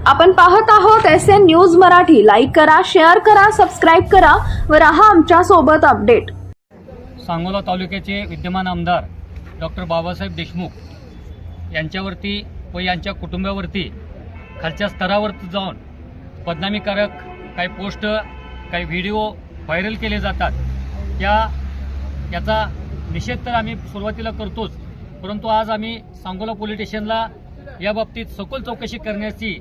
आपण पाहत आहोत SN न्यूज मराठी। लाईक करा, शेअर करा, सबस्क्राइब करा व रहा आमच्या सोबत अपडेट। सांगोला तालुक्याचे विद्यमान आमदार डॉक्टर बाबासाहेब देशमुख यांच्यावरती व यांच्या कुटुंबावरती खालच्या स्तरावरती जाऊन बदनामीकारक काही पोस्ट, काही व्हिडिओ व्हायरल केले जातात। याचा निषेध तर आम्ही सुरुवातीला करतोच, परंतु आज आम्ही सांगोला पोलीस स्टेशनला या बाबतीत सखोल चौकशी करण्याची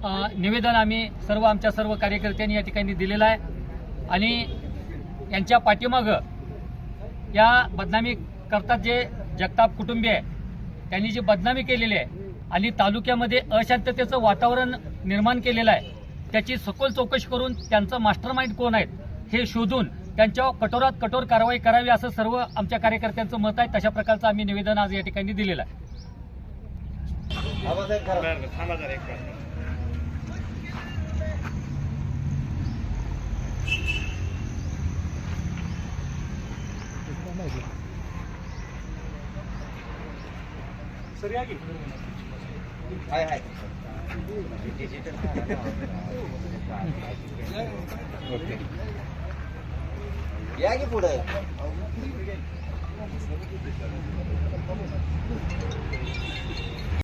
निवेदन आम्ही आमच्या सर्व कार्यकर्त्यांनी या ठिकाणी दिलेलं आहे। आणि यांच्या पाठीमागं या बदनामी करतात जे जगताप कुटुंबीय आहे, त्यांनी जी बदनामी केलेली आहे आणि तालुक्यामध्ये अशांततेचं वातावरण निर्माण केलेलं आहे, त्याची सखोल चौकशी करून त्यांचं मास्टरमाइंड कोण आहेत हे शोधून त्यांच्यावर कठोरात कठोर कारवाई करावी असं सर्व आमच्या कार्यकर्त्यांचं मत आहे। तशा प्रकारचं आम्ही निवेदन आज या ठिकाणी दिलेलं आहे। या की पुढे